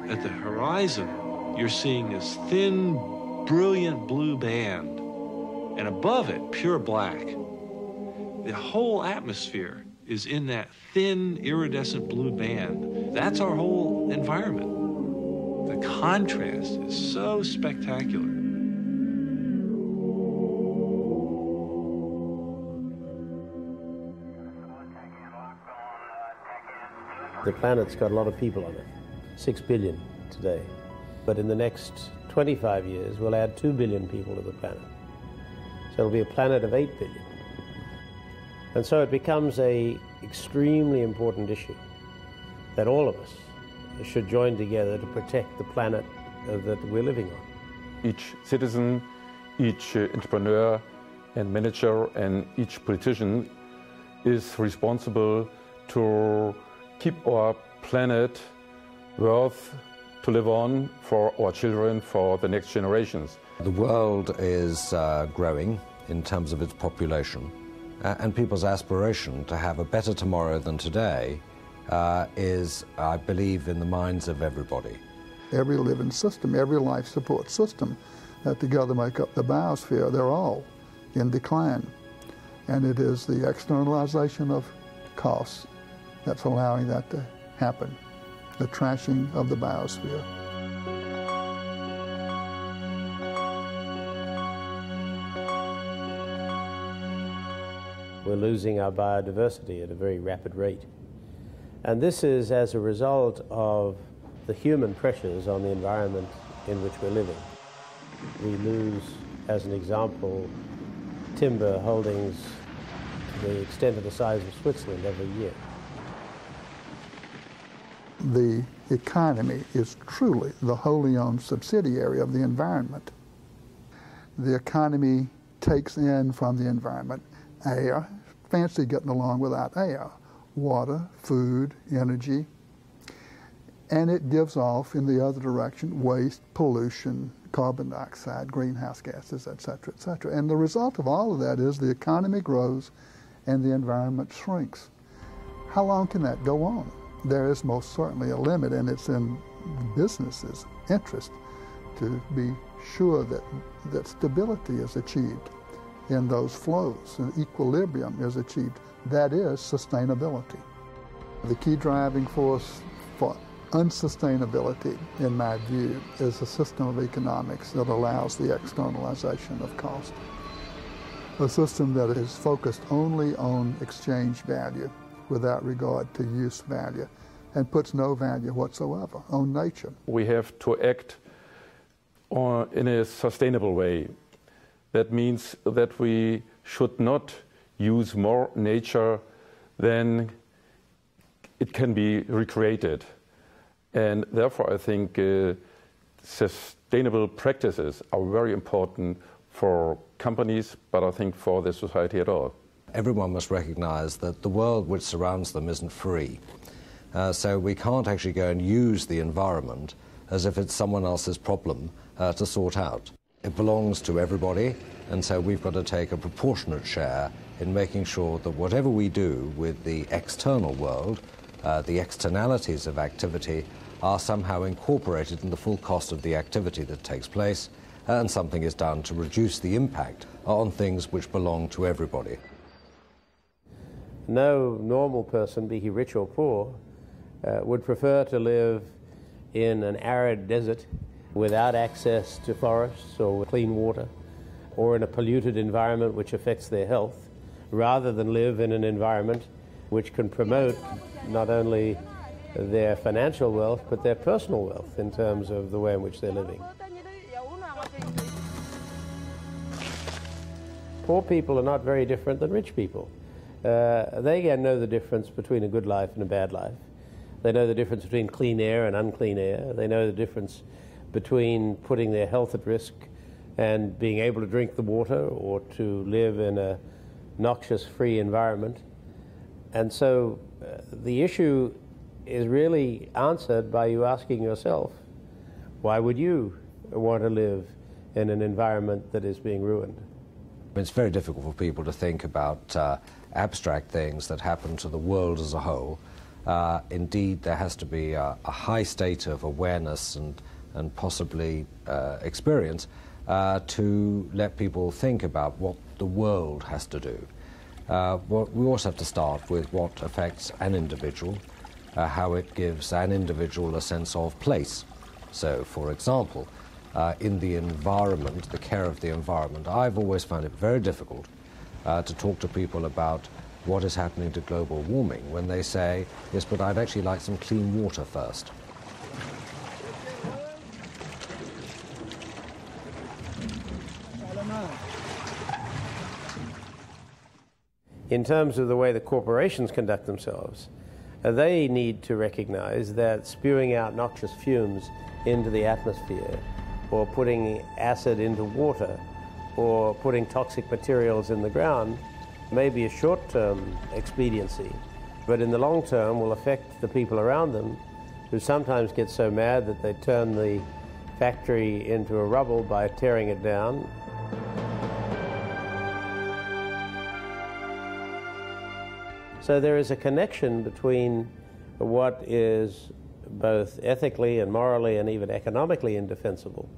At the horizon, you're seeing this thin, brilliant blue band, and above it, pure black. The whole atmosphere is in that thin, iridescent blue band. That's our whole environment. The contrast is so spectacular. The planet's got a lot of people on it, 6 billion today. But in the next 25 years, we'll add 2 billion people to the planet. So it'll be a planet of 8 billion. And so it becomes an extremely important issue that all of us should join together to protect the planet that we're living on. Each citizen, each entrepreneur and manager and each politician is responsible to keep our planet worth to live on for our children, for the next generations. The world is growing in terms of its population, and people's aspiration to have a better tomorrow than today is, I believe, in the minds of everybody. Every living system, every life support system that together make up the biosphere, they're all in decline. And it is the externalization of costs that's allowing that to happen, the trashing of the biosphere. We're losing our biodiversity at a very rapid rate. And this is as a result of the human pressures on the environment in which we're living. We lose, as an example, timber holdings to the extent of the size of Switzerland every year. The economy is truly the wholly owned subsidiary of the environment. The economy takes in from the environment air, fancy getting along without air, water, food, energy, and it gives off in the other direction waste, pollution, carbon dioxide, greenhouse gases, et cetera, et cetera. And the result of all of that is the economy grows and the environment shrinks. How long can that go on? There is most certainly a limit, and it's in businesses' interest to be sure that stability is achieved in those flows, and equilibrium is achieved. That is sustainability. The key driving force for unsustainability, in my view, is a system of economics that allows the externalization of cost. A system that is focused only on exchange value without regard to use value, and puts no value whatsoever on nature. We have to act in a sustainable way. That means that we should not use more nature than it can be recreated. And therefore I think sustainable practices are very important for companies, but I think for the society at all. Everyone must recognize that the world which surrounds them isn't free. So we can't actually go and use the environment as if it's someone else's problem to sort out. It belongs to everybody, and so we've got to take a proportionate share in making sure that whatever we do with the external world, the externalities of activity, are somehow incorporated in the full cost of the activity that takes place, and something is done to reduce the impact on things which belong to everybody. No normal person, be he rich or poor, would prefer to live in an arid desert without access to forests or clean water, or in a polluted environment which affects their health, rather than live in an environment which can promote not only their financial wealth, but their personal wealth in terms of the way in which they're living. Poor people are not very different than rich people. They know the difference between a good life and a bad life. They know the difference between clean air and unclean air. They know the difference between putting their health at risk and being able to drink the water or to live in a noxious-free environment. And so the issue is really answered by you asking yourself, why would you want to live in an environment that is being ruined? It's very difficult for people to think about abstract things that happen to the world as a whole. Indeed, there has to be a high state of awareness and possibly experience to let people think about what the world has to do. We also have to start with what affects an individual, how it gives an individual a sense of place. So, for example, in the environment, the care of the environment, I've always found it very difficult to talk to people about what is happening to global warming when they say, yes, but I'd actually like some clean water first. In terms of the way the corporations conduct themselves, they need to recognize that spewing out noxious fumes into the atmosphere, or putting acid into water, or putting toxic materials in the ground may be a short-term expediency, but in the long term will affect the people around them, who sometimes get so mad that they turn the factory into a rubble by tearing it down. So there is a connection between what is both ethically and morally and even economically indefensible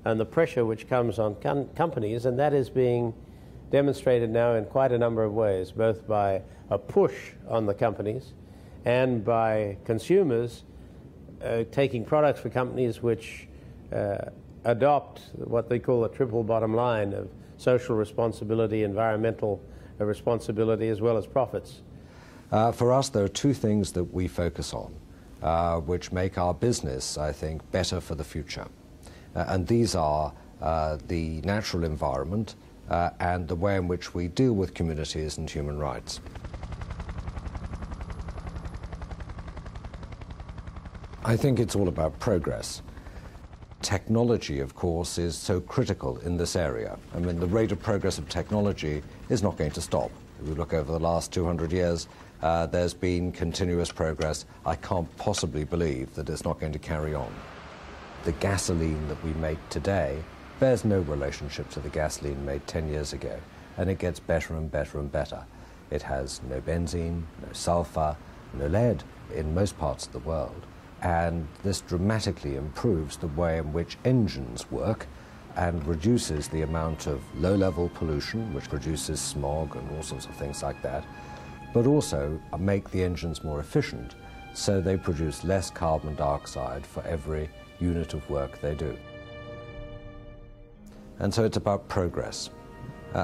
and the pressure which comes on companies, and that is being demonstrated now in quite a number of ways, both by a push on the companies and by consumers taking products for companies which adopt what they call a triple bottom line of social responsibility, environmental responsibility, as well as profits. For us, there are two things that we focus on, which make our business, I think, better for the future. And these are the natural environment and the way in which we deal with communities and human rights. I think it's all about progress. Technology, of course, is so critical in this area. I mean, the rate of progress of technology is not going to stop. If we look over the last 200 years, there's been continuous progress. I can't possibly believe that it's not going to carry on. The gasoline that we make today bears no relationship to the gasoline made 10 years ago, and it gets better and better and better. It has no benzene, no sulfur, no lead in most parts of the world, and this dramatically improves the way in which engines work and reduces the amount of low-level pollution, which produces smog and all sorts of things like that, but also make the engines more efficient, so they produce less carbon dioxide for every unit of work they do. And so it's about progress.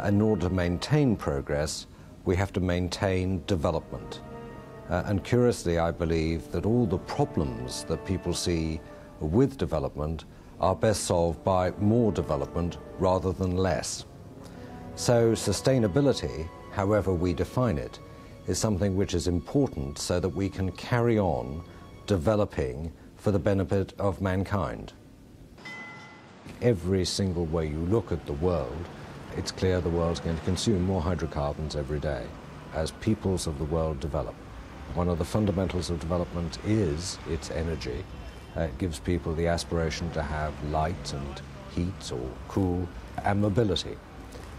In order to maintain progress, we have to maintain development. And curiously, I believe that all the problems that people see with development are best solved by more development rather than less. So sustainability, however we define it, is something which is important so that we can carry on developing for the benefit of mankind. Every single way you look at the world, it's clear the world's going to consume more hydrocarbons every day as peoples of the world develop. One of the fundamentals of development is its energy. It gives people the aspiration to have light and heat or cool and mobility.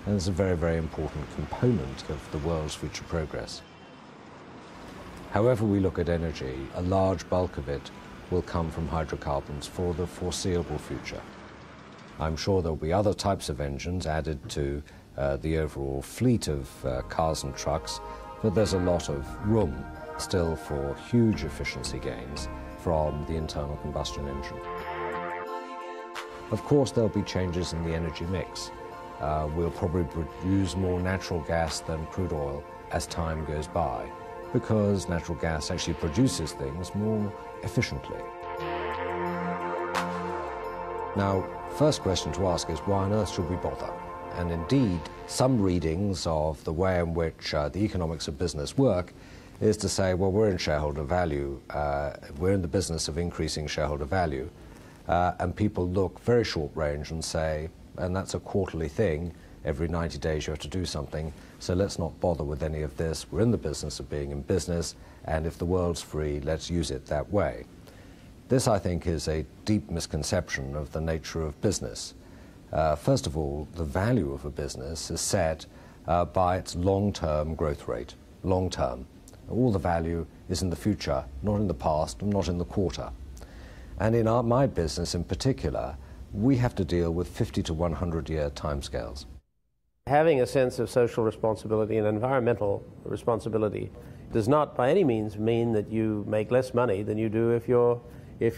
And it's a very, very important component of the world's future progress. However we look at energy, a large bulk of it will come from hydrocarbons for the foreseeable future. I'm sure there'll be other types of engines added to the overall fleet of cars and trucks, but there's a lot of room still for huge efficiency gains from the internal combustion engine. Of course, there'll be changes in the energy mix. We'll probably use more natural gas than crude oil as time goes by, because natural gas actually produces things more efficiently. Now, first question to ask is, why on earth should we bother? And indeed, some readings of the way in which the economics of business work is to say, well, we're in shareholder value, we're in the business of increasing shareholder value, and people look very short range and say, and that's a quarterly thing, every 90 days you have to do something, so let's not bother with any of this. We're in the business of being in business, and if the world's free, let's use it that way. This, I think, is a deep misconception of the nature of business. First of all, the value of a business is set by its long-term growth rate, long-term. All the value is in the future, not in the past, and not in the quarter. And in my business in particular, we have to deal with 50 to 100-year timescales. Having a sense of social responsibility and environmental responsibility does not by any means mean that you make less money than you do if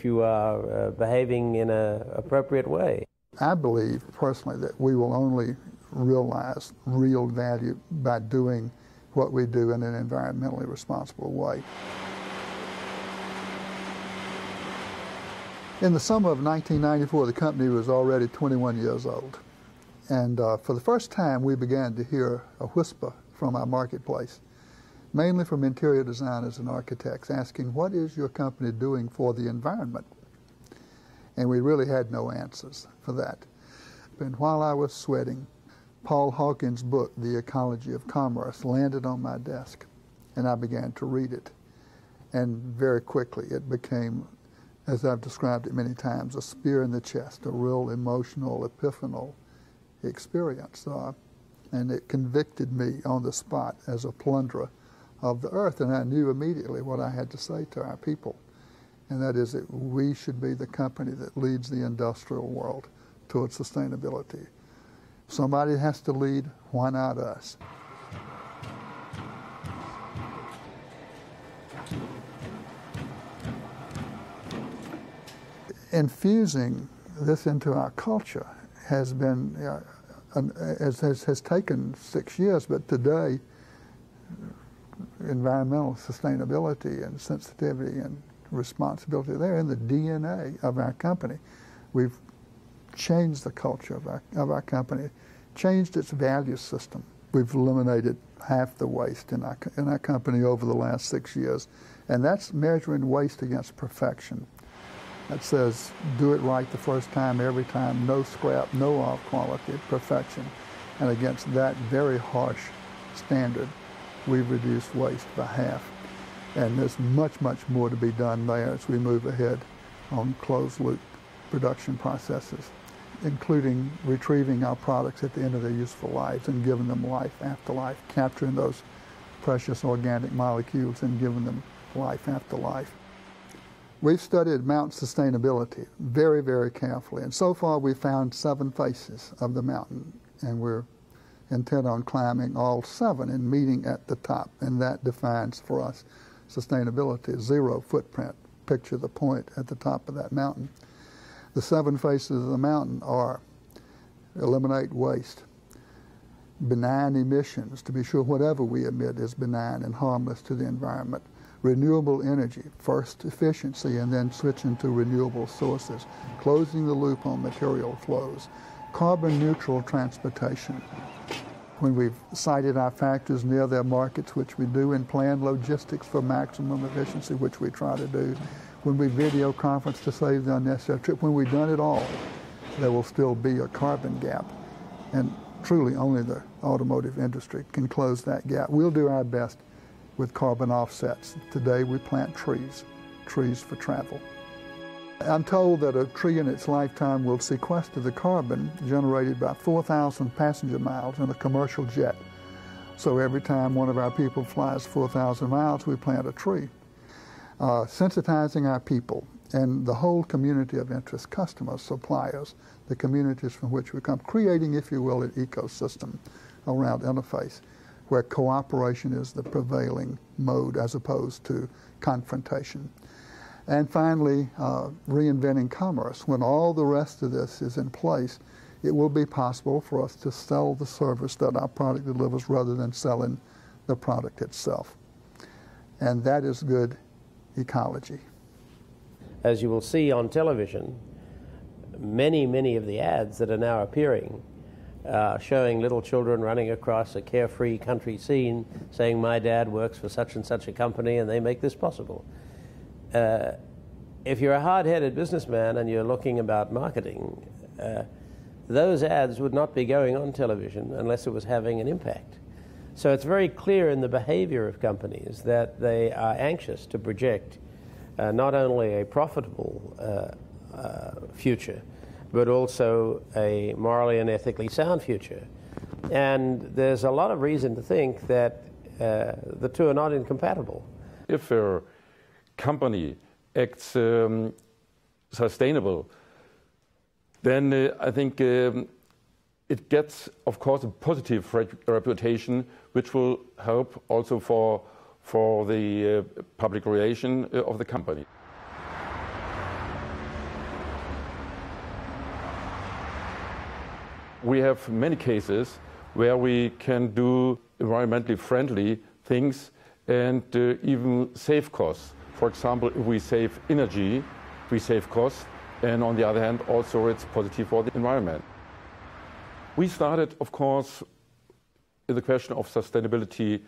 you are behaving in an appropriate way. I believe personally that we will only realize real value by doing what we do in an environmentally responsible way. In the summer of 1994, the company was already 21 years old. And for the first time, we began to hear a whisper from our marketplace, mainly from interior designers and architects, asking, what is your company doing for the environment? And we really had no answers for that. And while I was sweating, Paul Hawkins' book, The Ecology of Commerce, landed on my desk, and I began to read it. And very quickly it became, as I've described it many times, a spear in the chest, a real emotional, epiphanal experience. And it convicted me on the spot as a plunderer of the earth, and I knew immediately what I had to say to our people, and that is that we should be the company that leads the industrial world towards sustainability. Somebody has to lead, why not us? Infusing this into our culture has been, has taken 6 years, but today environmental sustainability and sensitivity and responsibility, they're in the DNA of our company. We've changed the culture of our company, changed its value system. We've eliminated half the waste in our company over the last 6 years, and that's measuring waste against perfection. That says do it right the first time, every time, no scrap, no off quality, perfection. And against that very harsh standard, we've reduced waste by half. And there's much, much more to be done there as we move ahead on closed-loop production processes, including retrieving our products at the end of their useful lives and giving them life after life, capturing those precious organic molecules and giving them life after life. We've studied mountain sustainability very, very carefully, and so far we've found 7 faces of the mountain, and we're intent on climbing all 7 and meeting at the top, and that defines for us sustainability, zero footprint. Picture the point at the top of that mountain. The 7 faces of the mountain are eliminate waste, benign emissions, to be sure whatever we emit is benign and harmless to the environment, renewable energy, first efficiency and then switching to renewable sources, closing the loop on material flows, carbon neutral transportation. When we've sited our factories near their markets, which we do, and planned logistics for maximum efficiency, which we try to do, when we video conference to save the unnecessary trip, when we've done it all, there will still be a carbon gap. And truly only the automotive industry can close that gap. We'll do our best with carbon offsets. Today we plant trees for travel. I'm told that a tree in its lifetime will sequester the carbon generated by 4,000 passenger miles in a commercial jet. So every time one of our people flies 4,000 miles, we plant a tree. Sensitizing our people and the whole community of interest, customers, suppliers, the communities from which we come, creating, if you will, an ecosystem around interface where cooperation is the prevailing mode as opposed to confrontation. And finally, reinventing commerce. When all the rest of this is in place, it will be possible for us to sell the service that our product delivers rather than selling the product itself. And that is good ecology. As you will see on television, many of the ads that are now appearing showing little children running across a carefree country scene saying, my dad works for such and such a company and they make this possible. If you're a hard-headed businessman and you're looking about marketing, those ads would not be going on television unless it was having an impact. So it's very clear in the behavior of companies that they are anxious to project not only a profitable future, but also a morally and ethically sound future. And there's a lot of reason to think that The two are not incompatible. If a company acts sustainable, then I think it gets, of course, a positive reputation, which will help also for the public relation of the company. We have many cases where we can do environmentally friendly things and even save costs. For example, if we save energy, we save costs, and on the other hand, also it's positive for the environment. We started, of course, in the question of sustainability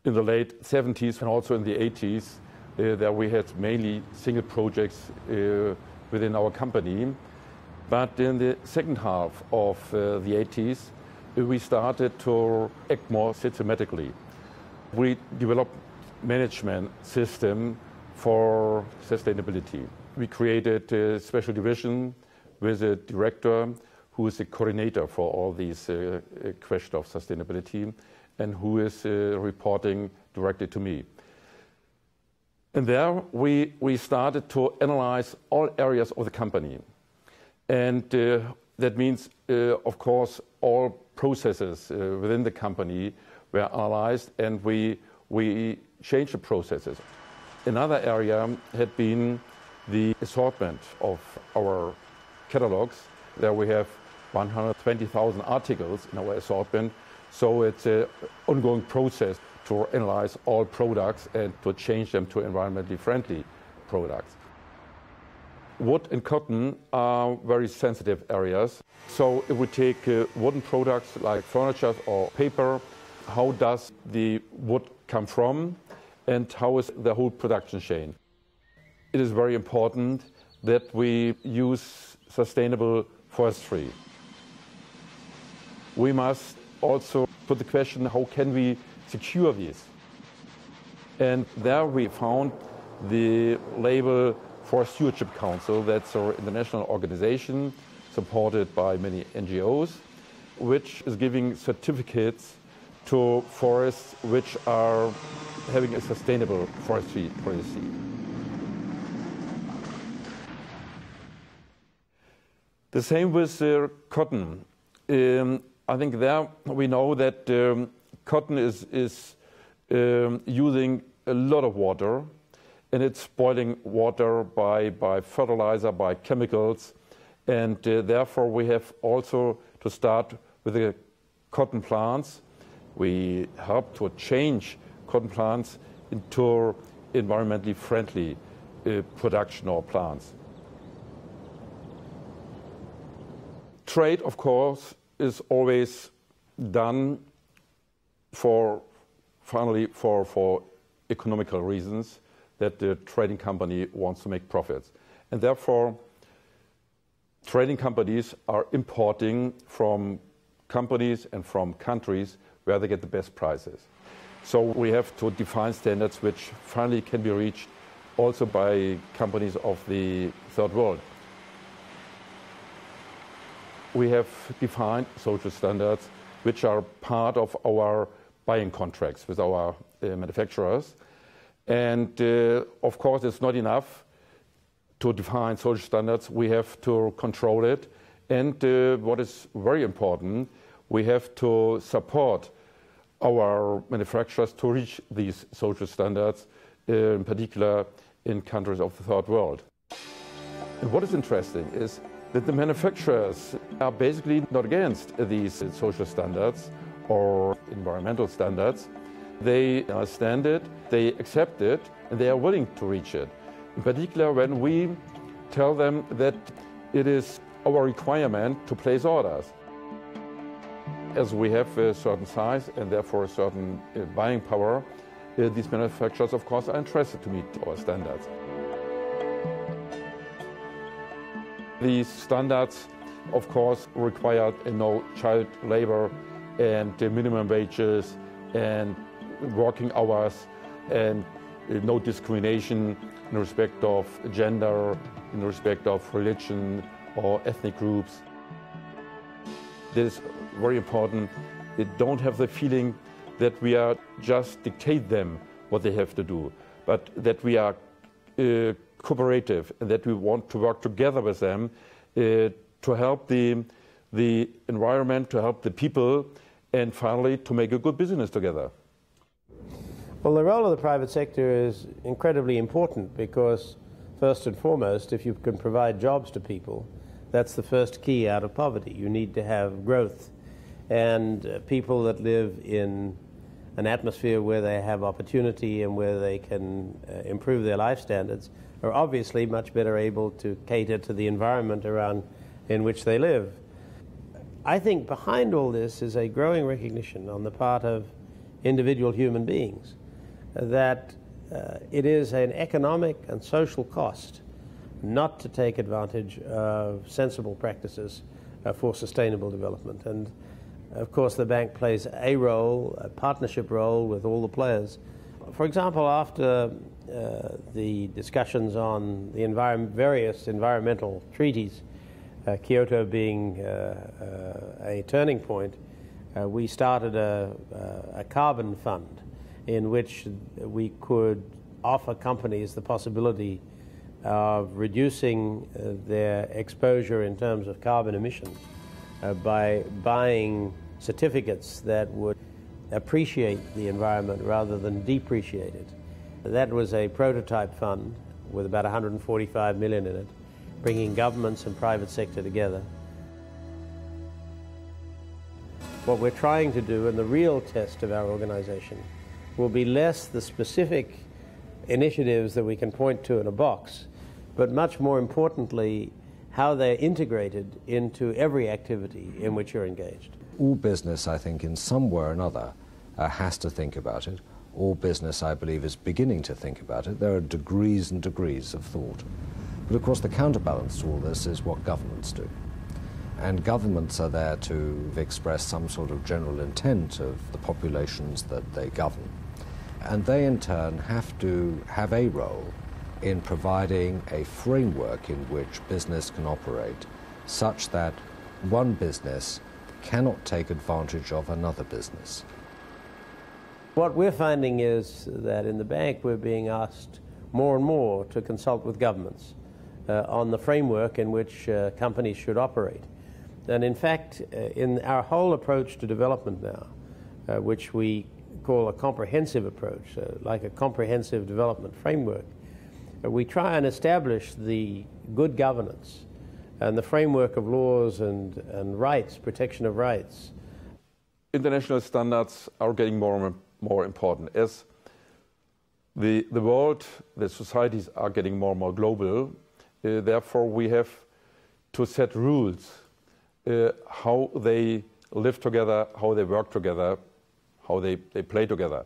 in the late 70s and also in the 80s. There we had mainly single projects within our company. But in the second half of the 80s, we started to act more systematically. We developed management system for sustainability. We created a special division with a director who is a coordinator for all these questions of sustainability and who is reporting directly to me. And there we started to analyze all areas of the company. And that means, of course, all processes within the company were analyzed, and we changed the processes. Another area had been the assortment of our catalogs. There we have 120,000 articles in our assortment, so it's an ongoing process to analyze all products and to change them to environmentally friendly products. Wood and cotton are very sensitive areas. So if we take wooden products like furniture or paper, how does the wood come from and how is the whole production chain? It is very important that we use sustainable forestry. We must also put the question, how can we secure this? And there we found the label Forest Stewardship Council. That's our international organization supported by many NGOs, which is giving certificates to forests which are having a sustainable forestry policy. The same with cotton. I think there we know that cotton is using a lot of water, and it's spoiling water by fertilizer, by chemicals, and therefore we have also to start with the cotton plants. We help to change cotton plants into environmentally friendly production or plants. Trade, of course, is always done for economical reasons, that the trading company wants to make profits. And therefore, trading companies are importing from companies and from countries where they get the best prices. So we have to define standards which finally can be reached also by companies of the third world. We have defined social standards which are part of our buying contracts with our manufacturers. And of course, it's not enough to define social standards. We have to control it. And what is very important, we have to support our manufacturers to reach these social standards, in particular in countries of the third world. And what is interesting is that the manufacturers are basically not against these social standards or environmental standards. They understand it, they accept it, and they are willing to reach it. In particular, when we tell them that it is our requirement to place orders. As we have a certain size and therefore a certain buying power, these manufacturers, of course, are interested to meet our standards. These standards, of course, require no child labor and minimum wages and working hours and no discrimination in respect of gender, in respect of religion or ethnic groups. This is very important. They don't have the feeling that we are just dictate them what they have to do, but that we are cooperative and that we want to work together with them to help the environment, to help the people, and finally to make a good business together. Well, the role of the private sector is incredibly important because, first and foremost, if you can provide jobs to people, that's the first key out of poverty. You need to have growth. And people that live in an atmosphere where they have opportunity and where they can improve their life standards are obviously much better able to cater to the environment around in which they live. I think behind all this is a growing recognition on the part of individual human beings that it is an economic and social cost not to take advantage of sensible practices for sustainable development. And of course the bank plays a role, a partnership role with all the players. For example, after the discussions on the various environmental treaties, Kyoto being a turning point, we started a carbon fund in which we could offer companies the possibility of reducing their exposure in terms of carbon emissions by buying certificates that would appreciate the environment rather than depreciate it. That was a prototype fund with about 145 million in it, bringing governments and private sector together. What we're trying to do, and the real test of our organization, will be less the specific initiatives that we can point to in a box, but much more importantly, how they're integrated into every activity in which you're engaged. All business, I think, in some way or another, has to think about it. All business, I believe, is beginning to think about it. There are degrees and degrees of thought. But of course the counterbalance to all this is what governments do. And governments are there to express some sort of general intent of the populations that they govern. And they in turn have to have a role in providing a framework in which business can operate such that one business cannot take advantage of another business. What we're finding is that in the bank we're being asked more and more to consult with governments on the framework in which companies should operate. And in fact, in our whole approach to development now, which we call a comprehensive approach, like a comprehensive development framework, we try and establish the good governance and the framework of laws and rights, protection of rights. International standards are getting more and more important as the world, the societies are getting more and more global. Therefore, we have to set rules, how they live together, how they work together, how they play together.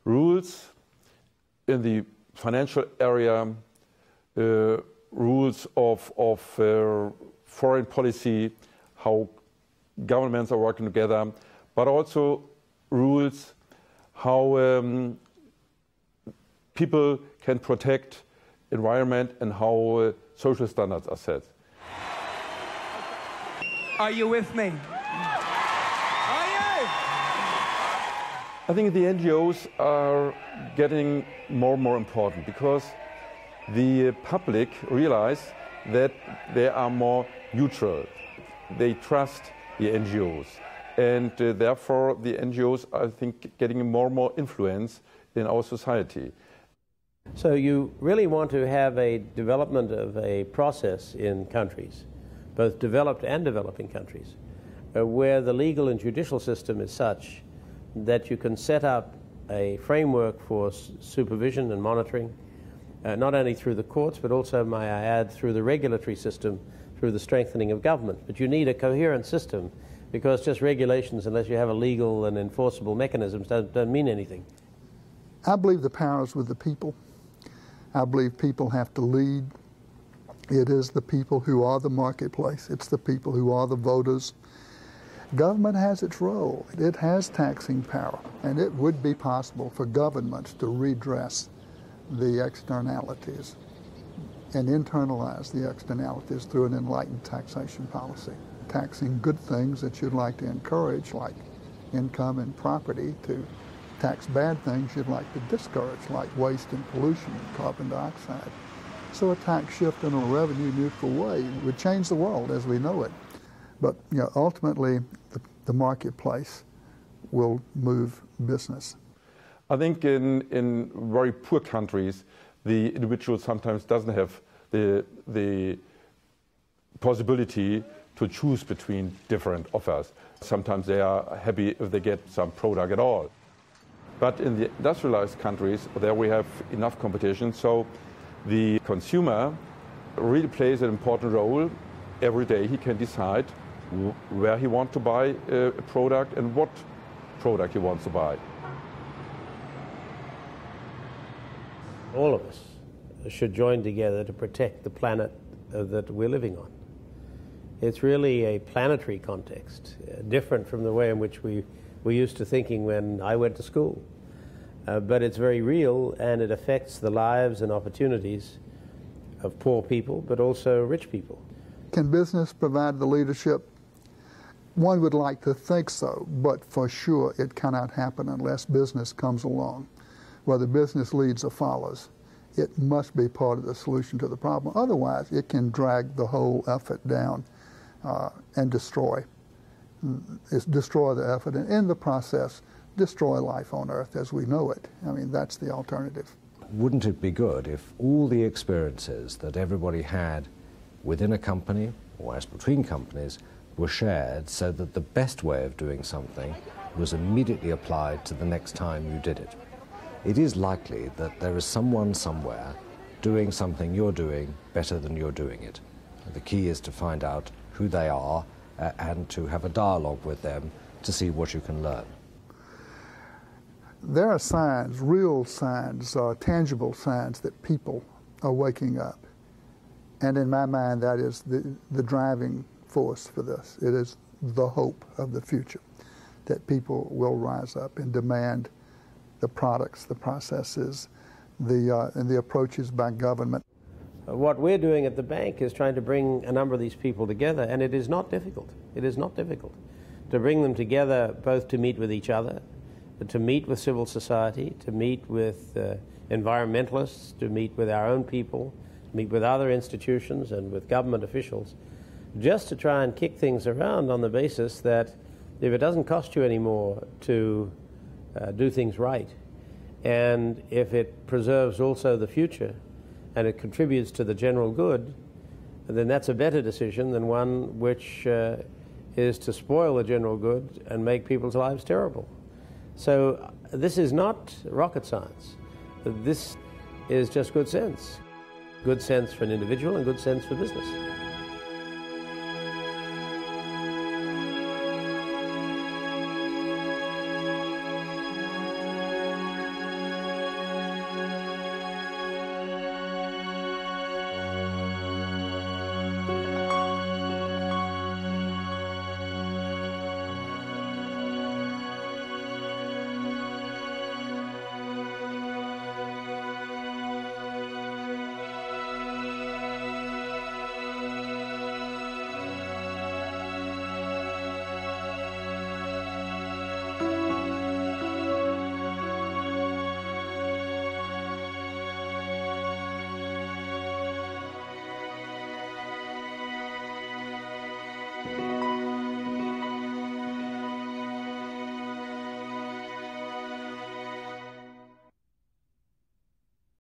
Rules in the financial area, rules of foreign policy, how governments are working together, but also rules how people can protect environment and how social standards are set. Are you with me? Are you? I think the NGOs are getting more and more important because the public realize that they are more neutral. They trust the NGOs. And therefore the NGOs, I think, getting more and more influence in our society. So you really want to have a development of a process in countries, both developed and developing countries, where the legal and judicial system is such that you can set up a framework for supervision and monitoring, not only through the courts, but also, may I add, through the regulatory system, through the strengthening of government. But you need a coherent system, because just regulations, unless you have a legal and enforceable mechanisms, don't mean anything. I believe the power is with the people. I believe people have to lead. It is the people who are the marketplace. It's the people who are the voters. Government has its role. It has taxing power, and it would be possible for governments to redress the externalities and internalize the externalities through an enlightened taxation policy, taxing good things that you'd like to encourage, like income and property to tax bad things you'd like to discourage, like waste and pollution and carbon dioxide. So a tax shift in a revenue neutral way would change the world as we know it. But ultimately, the marketplace will move business. I think in very poor countries, the individual sometimes doesn't have the possibility to choose between different offers. Sometimes they are happy if they get some product at all. But in the industrialized countries, there we have enough competition, so the consumer really plays an important role. Every day he can decide where he wants to buy a product and what product he wants to buy. All of us should join together to protect the planet that we're living on. It's really a planetary context, different from the way in which we were used to thinking when I went to school. But it's very real, and it affects the lives and opportunities of poor people, but also rich people. Can business provide the leadership? One would like to think so, but for sure it cannot happen unless business comes along. Whether business leads or follows, it must be part of the solution to the problem. Otherwise, it can drag the whole effort down and destroy the effort, and in the process, destroy life on Earth as we know it. I mean, that's the alternative. Wouldn't it be good if all the experiences that everybody had within a company or as between companies were shared so that the best way of doing something was immediately applied to the next time you did it? It is likely that there is someone somewhere doing something you're doing better than you're doing it. The key is to find out who they are and to have a dialogue with them to see what you can learn. There are signs, real signs, tangible signs that people are waking up. And in my mind, that is the driving force for this. It is the hope of the future, that people will rise up and demand the products, the processes, and the approaches by government. What we're doing at the bank is trying to bring a number of these people together, and it is not difficult. It is not difficult to bring them together, both to meet with each other, to meet with civil society, to meet with environmentalists, to meet with our own people, to meet with other institutions and with government officials, just to try and kick things around on the basis that if it doesn't cost you any more to do things right, and if it preserves also the future, and it contributes to the general good, then that's a better decision than one which is to spoil the general good and make people's lives terrible. So this is not rocket science. This is just good sense. Good sense for an individual and good sense for business.